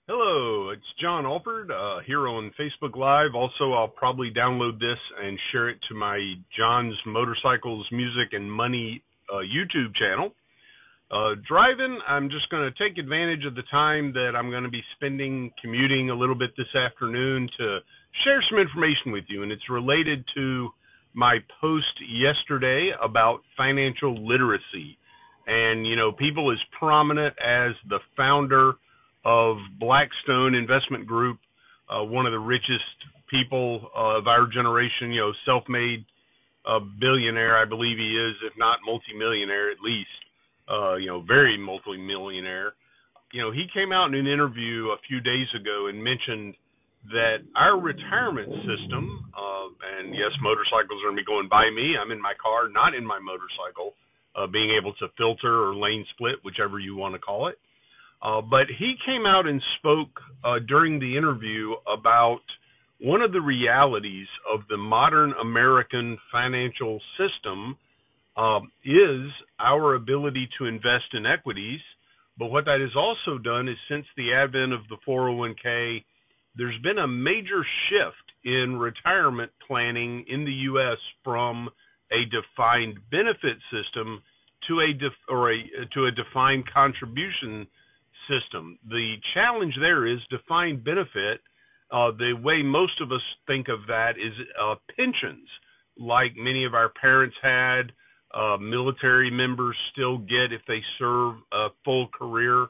Hello, it's John Alford here on Facebook Live. Also, I'll probably download this and share it to my John's Motorcycles, Music, and Money YouTube channel. Driving, I'm just going to take advantage of the time that I'm going to be spending commuting a little bit this afternoon to share some information with you, and it's related to my post yesterday about financial literacy. And, people as prominent as the founder of Blackstone Investment Group, one of the richest people of our generation, self-made billionaire, I believe he is, if not multimillionaire at least, very multimillionaire. He came out in an interview a few days ago and mentioned that our retirement system, and yes, motorcycles are going to be going by me. I'm in my car, not in my motorcycle, being able to filter or lane split, whichever you want to call it. But he came out and spoke during the interview about one of the realities of the modern American financial system is our ability to invest in equities. But what that has also done is since the advent of the 401k, there's been a major shift in retirement planning in the U.S. from a defined benefit system to a defined contribution system. The challenge there is defined benefit. The way most of us think of that is pensions, like many of our parents had, military members still get if they serve a full career,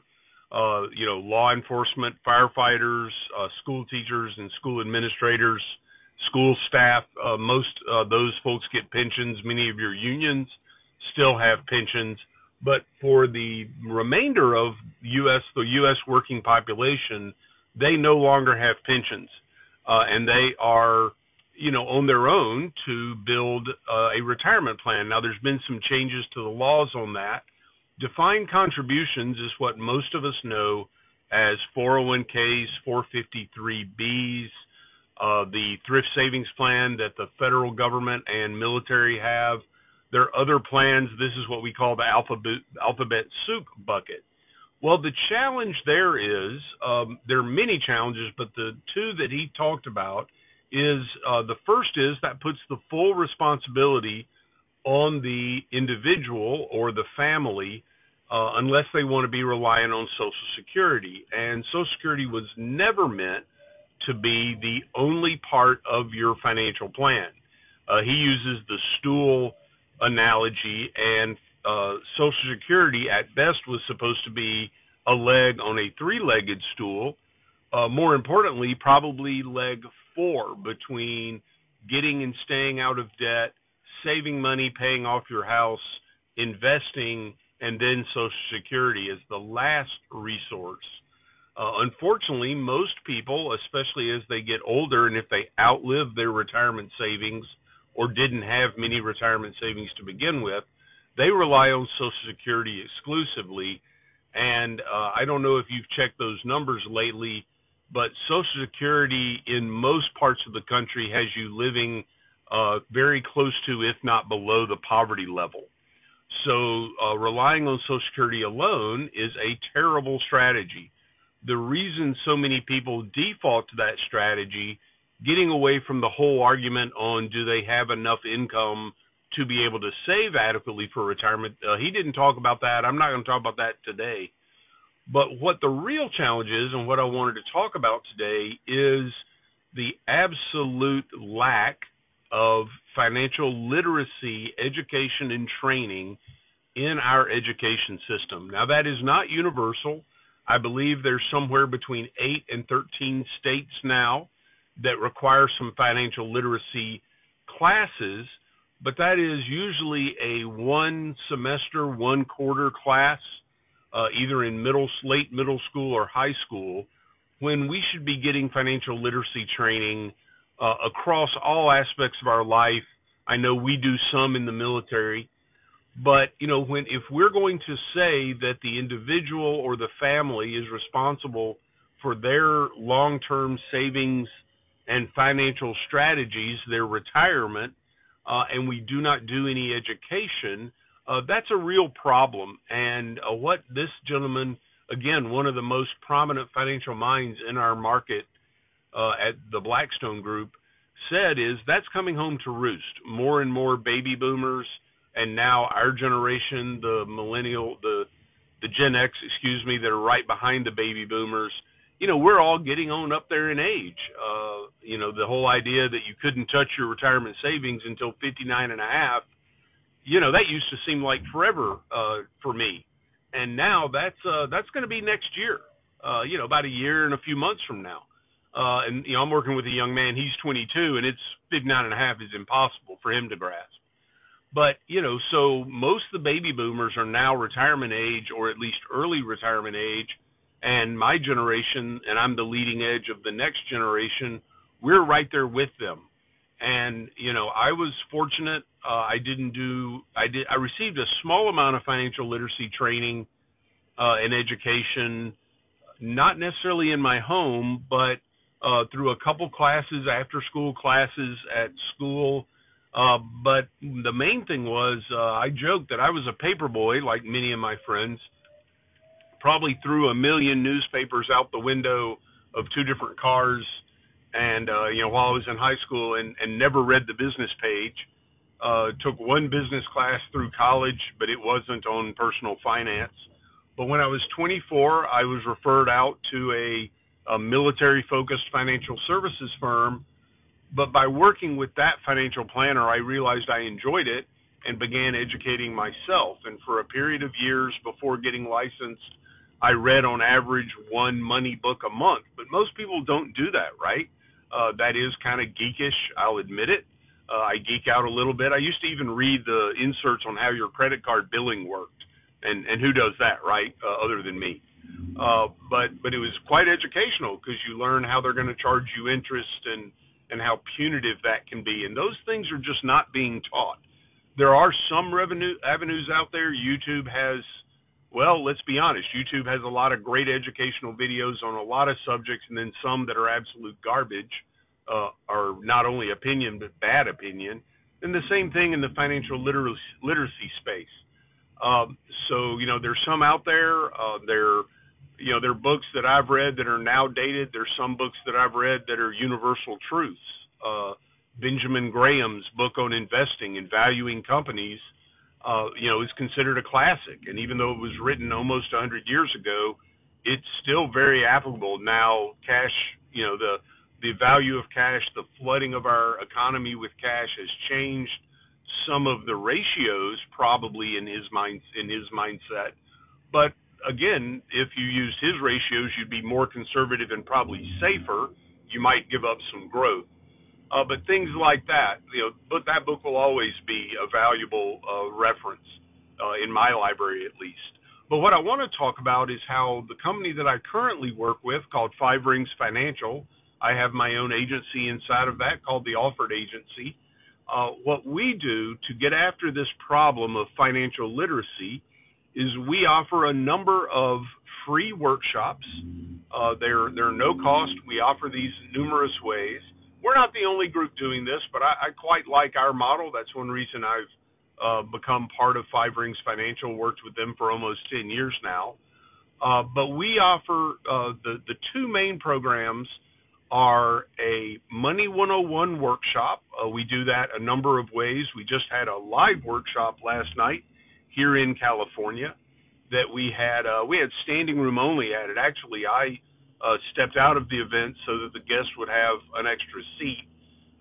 law enforcement, firefighters, school teachers and school administrators, school staff. Most those folks get pensions. Many of your unions still have pensions. But for the remainder of the U.S. working population, they no longer have pensions, and they are, on their own to build a retirement plan. Now, there's been some changes to the laws on that. Defined contributions is what most of us know as 401ks, 453bs, the thrift savings plan that the federal government and military have. There are other plans. This is what we call the alphabet soup bucket. Well, the challenge there is, there are many challenges, but the two that he talked about is, the first is that puts the full responsibility on the individual or the family, unless they want to be reliant on Social Security. And Social Security was never meant to be the only part of your financial plan. He uses the stool analogy, and Social Security at best was supposed to be a leg on a three-legged stool. More importantly, probably leg 4 between getting and staying out of debt, saving money, paying off your house, investing, and then Social Security as the last resource. Unfortunately, most people, especially as they get older and if they outlive their retirement savings or didn't have many retirement savings to begin with, they rely on Social Security exclusively. And I don't know if you've checked those numbers lately, but Social Security in most parts of the country has you living very close to, if not below, the poverty level. So relying on Social Security alone is a terrible strategy. The reason so many people default to that strategy, getting away from the whole argument on do they have enough income to be able to save adequately for retirement. He didn't talk about that. I'm not going to talk about that today. But what the real challenge is, and what I wanted to talk about today, is the absolute lack of financial literacy, education, and training in our education system. Now, that is not universal. I believe there's somewhere between 8 and 13 states now that require some financial literacy classes, but that is usually a one semester, 1 quarter class, either in late middle school or high school, when we should be getting financial literacy training across all aspects of our life. I know we do some in the military, but if we're going to say that the individual or the family is responsible for their long-term savings and financial strategies, their retirement, and we do not do any education, that's a real problem. And what this gentleman again, one of the most prominent financial minds in our market at the Blackstone Group said is that's coming home to roost. More and more baby boomers, and now our generation, the millennial, the Gen X, that are right behind the baby boomers, we're all getting on up there in age. The whole idea that you couldn't touch your retirement savings until 59 and a half, that used to seem like forever for me. And now that's going to be next year, about a year and a few months from now. And I'm working with a young man, he's 22, and it's 59 and a half is impossible for him to grasp. But, so most of the baby boomers are now retirement age, or at least early retirement age, and my generation, and I'm the leading edge of the next generation, we're right there with them. And, I was fortunate. I received a small amount of financial literacy training and education, not necessarily in my home, but through a couple classes, after school classes at school. But the main thing was, I joked that I was a paper boy, like many of my friends, probably threw a million newspapers out the window of two different cars, and while I was in high school, and never read the business page. Took one business class through college, but it wasn't on personal finance. But when I was 24, I was referred out to a military-focused financial services firm. But by working with that financial planner, I realized I enjoyed it and began educating myself. And for a period of years before getting licensed, I read on average one money book a month. But most people don't do that, right? That is kind of geekish, I'll admit it. I geek out a little bit. I used to even read the inserts on how your credit card billing worked. And who does that, right, other than me? But it was quite educational because you learn how they're going to charge you interest and how punitive that can be. And those things are just not being taught. There are some avenues out there. YouTube has, well, let's be honest, YouTube has a lot of great educational videos on a lot of subjects, and then some that are absolute garbage, are not only opinion, but bad opinion. And the same thing in the financial literacy space. So, there's some out there. There are books that I've read that are now dated. There's some books that I've read that are universal truths. Benjamin Graham's book on investing and valuing companies, is considered a classic. And even though it was written almost 100 years ago, it's still very applicable now. Cash, the value of cash, the flooding of our economy with cash has changed some of the ratios probably in his mindset. But again, if you used his ratios, you'd be more conservative and probably safer. You might give up some growth. But things like that, but that book will always be a valuable reference in my library at least. But what I want to talk about is how the company that I currently work with, called Five Rings Financial, I have my own agency inside of that called the Alford Agency. What we do to get after this problem of financial literacy is we offer a number of free workshops. They're no cost. We offer these numerous ways. We're not the only group doing this, but I quite like our model. That's one reason I've become part of Five Rings Financial, worked with them for almost 10 years now. But we offer the two main programs are a Money 101 workshop. We do that a number of ways. We just had a live workshop last night here in California that we had standing room only at it. Actually, I stepped out of the event so that the guests would have an extra seat.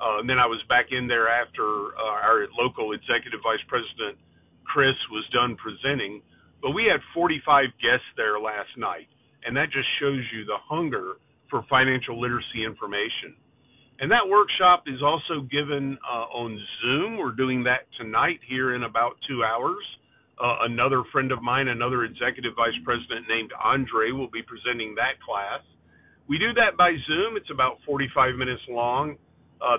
And then I was back in there after our local executive vice president, Chris, was done presenting. But we had 45 guests there last night, and that just shows you the hunger for financial literacy information. And that workshop is also given on Zoom. We're doing that tonight here in about 2 hours. Another friend of mine, another executive vice president named Andre, will be presenting that class. We do that by Zoom. It's about 45 minutes long.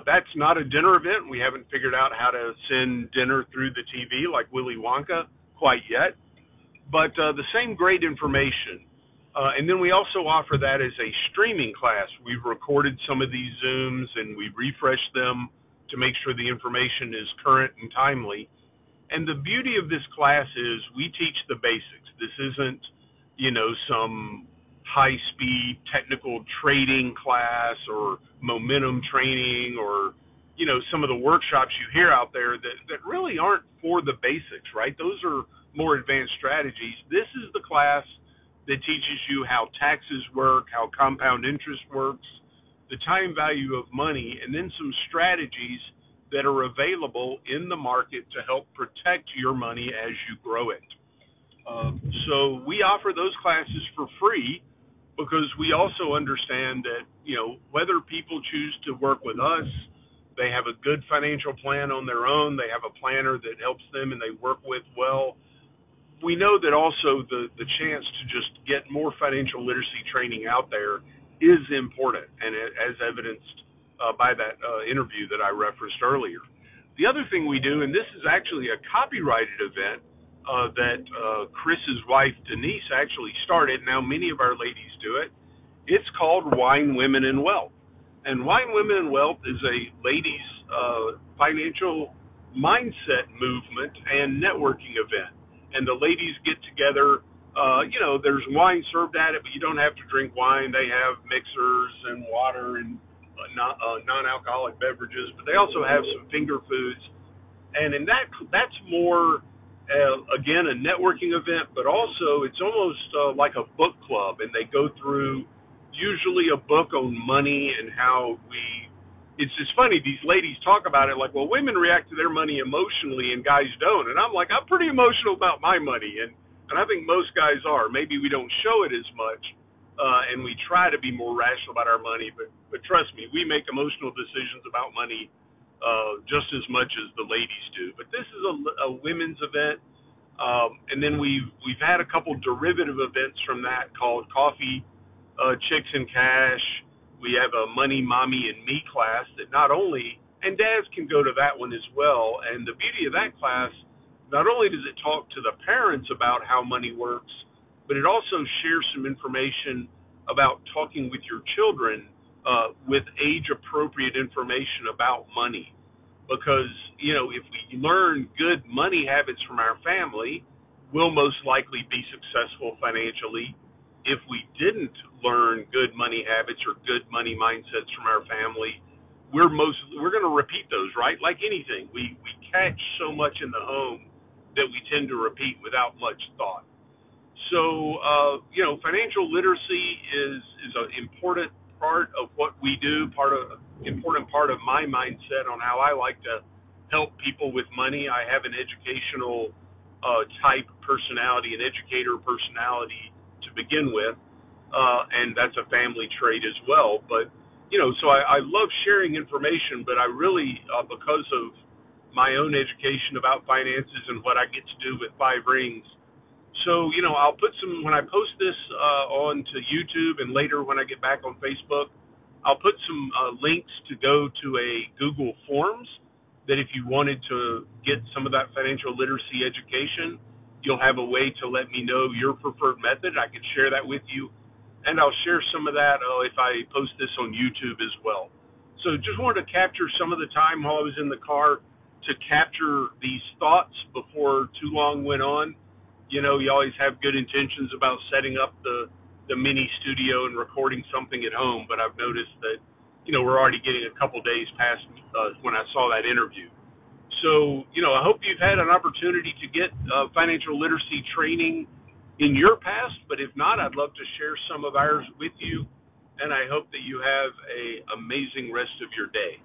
That's not a dinner event. We haven't figured out how to send dinner through the TV like Willy Wonka quite yet. But the same great information. And then we also offer that as a streaming class. We've recorded some of these Zooms and we refresh them to make sure the information is current and timely. And the beauty of this class is we teach the basics. This isn't some high-speed technical trading class or momentum training or, some of the workshops you hear out there that really aren't for the basics, right? Those are more advanced strategies. This is the class that teaches you how taxes work, how compound interest works, the time value of money, and then some strategies that are available in the market to help protect your money as you grow it. So we offer those classes for free because we also understand that, whether people choose to work with us, they have a good financial plan on their own, they have a planner that helps them and they work with well. We know that also the chance to just get more financial literacy training out there is important, and as evidenced by that interview that I referenced earlier. The other thing we do, and this is actually a copyrighted event that Chris's wife Denise actually started. Now many of our ladies do it. It's called Wine, Women, and Wealth. And Wine, Women, and Wealth is a ladies' financial mindset movement and networking event. And the ladies get together. There's wine served at it, but you don't have to drink wine. They have mixers and water and non-alcoholic beverages, but they also have some finger foods. And in that's more, again, a networking event, but also it's almost like a book club, and they go through usually a book on money and how it's just funny, these ladies talk about it like, well, women react to their money emotionally and guys don't. And I'm like, I'm pretty emotional about my money, and I think most guys are. Maybe we don't show it as much, and we try to be more rational about our money, but trust me, we make emotional decisions about money just as much as the ladies do. But this is a women's event, and then we've had a couple derivative events from that called Coffee, Chicks and Cash. We have a Money, Mommy, and Me class that not only, and dads can go to that one as well, and the beauty of that class, not only does it talk to the parents about how money works, but it also shares some information about talking with your children with age-appropriate information about money. Because, if we learn good money habits from our family, we'll most likely be successful financially. If we didn't learn good money habits or good money mindsets from our family, we're going to repeat those, right? Like anything, we catch so much in the home that we tend to repeat without much thought. So, financial literacy is an important part of what we do, important part of my mindset on how I like to help people with money. I have an educational type personality, an educator personality to begin with, and that's a family trait as well. But, so I love sharing information, but I really, because of my own education about finances and what I get to do with 5 Rings. So, I'll put when I post this onto YouTube and later when I get back on Facebook, I'll put some links to go to a Google Forms that if you wanted to get some of that financial literacy education, you'll have a way to let me know your preferred method. I can share that with you, and I'll share some of that if I post this on YouTube as well. So just wanted to capture some of the time while I was in the car to capture these thoughts before too long went on. You always have good intentions about setting up the mini studio and recording something at home, but I've noticed that, we're already getting a couple days past when I saw that interview. So, I hope you've had an opportunity to get financial literacy training in your past, but if not, I'd love to share some of ours with you, and I hope that you have an amazing rest of your day.